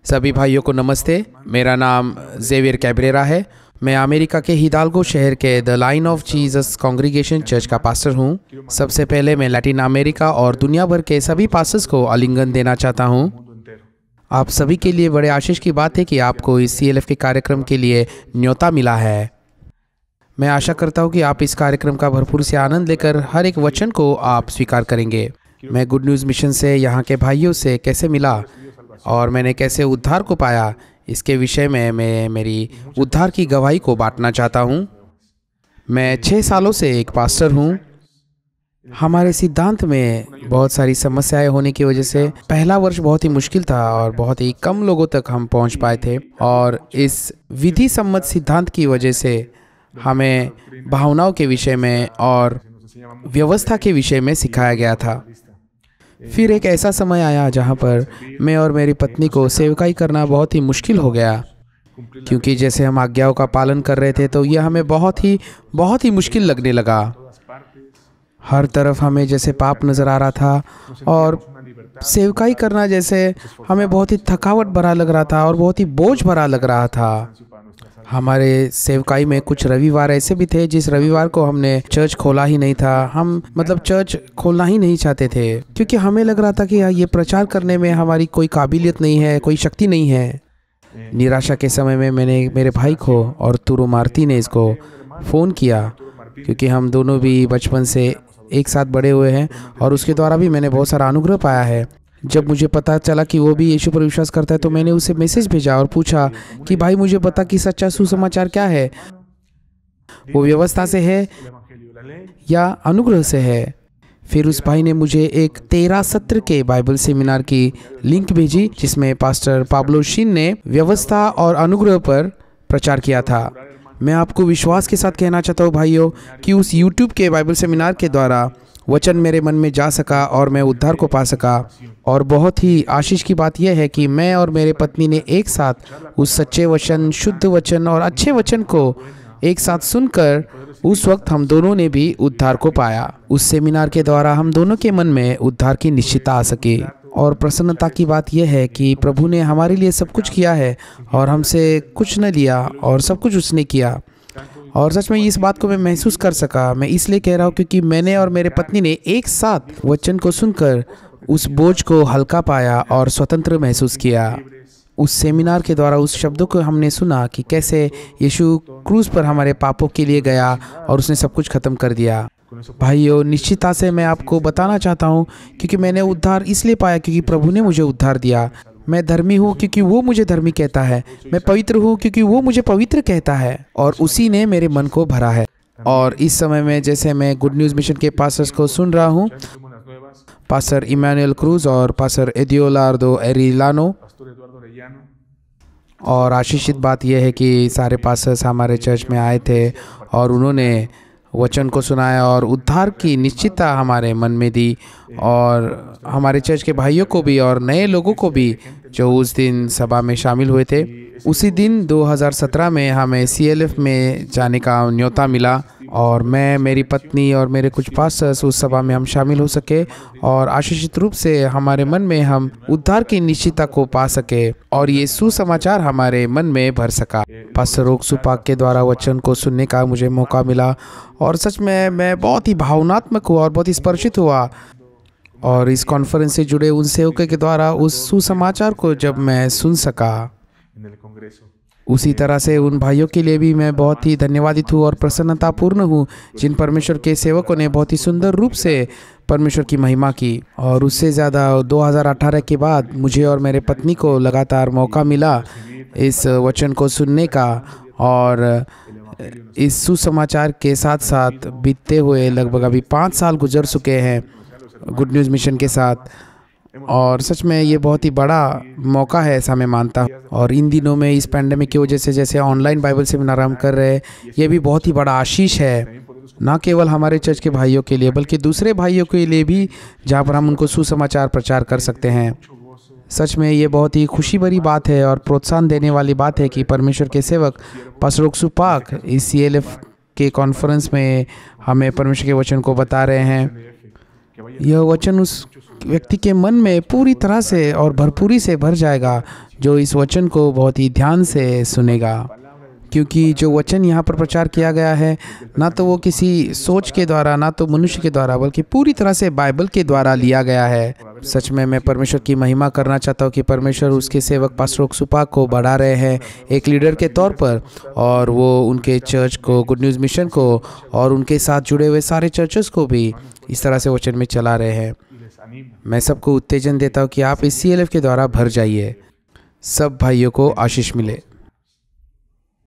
सभी भाइयों को नमस्ते। मेरा नाम जेवियर कैब्रेरा है। मैं अमेरिका के हिदाल्गो शहर के the line of Jesus congregation church का पास्टर हूँ। सबसे पहले मैं लैटिन अमेरिका और दुनिया भर के सभी पास्टर्स को आलिंगन देना चाहता हूँ। आप सभी के लिए बड़े आशीष की बात है कि आपको इस CLF के कार्यक्रम के लिए न्योता मिला है। मैं आशा करता हूँ कि आप इस कार्यक्रम का भरपूर से आनंद लेकर हर एक वचन को आप स्वीकार करेंगे। मैं गुड न्यूज़ मिशन से यहाँ के भाइयों से कैसे मिला और मैंने कैसे उद्धार को पाया, इसके विषय में मैं मेरी उद्धार की गवाही को बांटना चाहता हूँ। मैं 6 सालों से एक पास्टर हूँ। हमारे सिद्धांत में बहुत सारी समस्याएं होने की वजह से पहला वर्ष बहुत ही मुश्किल था और बहुत ही कम लोगों तक हम पहुंच पाए थे। और इस विधि सम्मत सिद्धांत की वजह से हमें भावनाओं के विषय में और व्यवस्था के विषय में सिखाया गया था। फिर एक ऐसा समय आया जहां पर मैं और मेरी पत्नी को सेवकाई करना बहुत ही मुश्किल हो गया, क्योंकि जैसे हम आज्ञाओं का पालन कर रहे थे तो यह हमें बहुत ही मुश्किल लगने लगा। हर तरफ हमें जैसे पाप नज़र आ रहा था और सेवकाई करना जैसे हमें बहुत ही थकावट भरा लग रहा था और बहुत ही बोझ भरा लग रहा था। हमारे सेवकाई में कुछ रविवार ऐसे भी थे जिस रविवार को हमने चर्च खोला ही नहीं था। हम चर्च खोलना ही नहीं चाहते थे, क्योंकि हमें लग रहा था कि ये प्रचार करने में हमारी कोई काबिलियत नहीं है, कोई शक्ति नहीं है। निराशा के समय में मैंने मेरे भाई को और तुरो मार्ती ने इसको फ़ोन किया, क्योंकि हम दोनों भी बचपन से एक साथ बड़े हुए हैं और उसके द्वारा भी मैंने बहुत सारा अनुग्रह पाया है। जब मुझे पता चला कि वो भी यीशु पर विश्वास करता है तो मैंने उसे मैसेज भेजा और पूछा कि भाई मुझे बता कि सच्चा सुसमाचार क्या है, वो व्यवस्था से है या अनुग्रह से है। फिर उस भाई ने मुझे एक 13 सत्र के बाइबल सेमिनार की लिंक भेजी, जिसमें पास्टर पाब्लो शिन ने व्यवस्था और अनुग्रह पर प्रचार किया था। मैं आपको विश्वास के साथ कहना चाहता हूँ भाइयों कि उस YouTube के बाइबल सेमिनार के द्वारा वचन मेरे मन में जा सका और मैं उद्धार को पा सका। और बहुत ही आशीष की बात यह है कि मैं और मेरे पत्नी ने एक साथ उस सच्चे वचन, शुद्ध वचन और अच्छे वचन को एक साथ सुनकर उस वक्त हम दोनों ने भी उद्धार को पाया। उस सेमिनार के द्वारा हम दोनों के मन में उद्धार की निश्चितता आ सके। और प्रसन्नता की बात यह है कि प्रभु ने हमारे लिए सब कुछ किया है और हमसे कुछ न लिया और सब कुछ उसने किया। और सच में इस बात को मैं महसूस कर सका। मैं इसलिए कह रहा हूँ क्योंकि मैंने और मेरे पत्नी ने एक साथ वचन को सुनकर उस बोझ को हल्का पाया और स्वतंत्र महसूस किया। उस सेमिनार के द्वारा उस शब्दों को हमने सुना कि कैसे यीशु क्रूस पर हमारे पापों के लिए गया और उसने सब कुछ खत्म कर दिया। भाइयों, निश्चितता से मैं आपको बताना चाहता हूँ क्योंकि मैंने उद्धार इसलिए पाया क्योंकि प्रभु ने मुझे उद्धार दिया। मैं धर्मी हूँ क्योंकि वो मुझे धर्मी कहता है। मैं पवित्र हूँ क्योंकि वो मुझे पवित्र कहता है और उसी ने मेरे मन को भरा है। और इस समय में जैसे मैं गुड न्यूज़ मिशन के पास्टर्स को सुन रहा हूँ, पास्टर इमैनुअल क्रूज और पास्टर एडियोलार्दो एरिलानो, और आशीषित बात यह है कि सारे पास्टर्स हमारे चर्च में आए थे और उन्होंने वचन को सुनाया और उद्धार की निश्चितता हमारे मन में दी। और हमारे चर्च के भाइयों को भी और नए लोगों को भी जो उस दिन सभा में शामिल हुए थे। उसी दिन 2017 में हमें CLF में जाने का न्योता मिला और मैं, मेरी पत्नी और मेरे कुछ पास्टर्स उस सभा में हम शामिल हो सके और आशीषित रूप से हमारे मन में हम उद्धार की निश्चितता को पा सके और ये सुसमाचार हमारे मन में भर सका। पास्टर रोक्सु पाक के द्वारा वचन को सुनने का मुझे मौका मिला और सच में मैं बहुत ही भावनात्मक हुआ और बहुत ही स्पर्शित हुआ। और इस कॉन्फ्रेंस से जुड़े उन सेवकों के द्वारा उस सुसमाचार को जब मैं सुन सका, उसी तरह से उन भाइयों के लिए भी मैं बहुत ही धन्यवादित हूँ और प्रसन्नतापूर्ण हूँ जिन परमेश्वर के सेवकों ने बहुत ही सुंदर रूप से परमेश्वर की महिमा की। और उससे ज़्यादा 2018 के बाद मुझे और मेरे पत्नी को लगातार मौका मिला इस वचन को सुनने का और इस सुसमाचार के साथ साथ बीतते हुए लगभग अभी 5 साल गुजर चुके हैं गुड न्यूज़ मिशन के साथ। और सच में ये बहुत ही बड़ा मौका है, ऐसा मैं मानता हूँ। और इन दिनों में इस पैंडेमिक की वजह से जैसे ऑनलाइन बाइबल सेमिनार हम कर रहे हैं, ये भी बहुत ही बड़ा आशीष है, ना केवल हमारे चर्च के भाइयों के लिए बल्कि दूसरे भाइयों के लिए भी, जहाँ पर हम उनको सुसमाचार प्रचार कर सकते हैं। सच में ये बहुत ही खुशी भरी बात है और प्रोत्साहन देने वाली बात है कि परमेश्वर के सेवक पास्टर रोक्सु पाक इस CLF के कॉन्फ्रेंस में हमें परमेश्वर के वचन को बता रहे हैं। यह वचन उस व्यक्ति के मन में पूरी तरह से और भरपूरी से भर जाएगा जो इस वचन को बहुत ही ध्यान से सुनेगा। क्योंकि जो वचन यहाँ पर प्रचार किया गया है, ना तो वो किसी सोच के द्वारा, ना तो मनुष्य के द्वारा, बल्कि पूरी तरह से बाइबल के द्वारा लिया गया है। सच में मैं परमेश्वर की महिमा करना चाहता हूँ कि परमेश्वर उसके सेवक पास्टर ओक्सुपा को बढ़ा रहे हैं एक लीडर के तौर पर, और वो उनके चर्च को, गुड न्यूज़ मिशन को और उनके साथ जुड़े हुए सारे चर्चेस को भी इस तरह से वचन में चला रहे हैं। मैं सबको उत्तेजन देता हूँ कि आप इस CLF के द्वारा भर जाइए। सब भाइयों को आशीष मिले।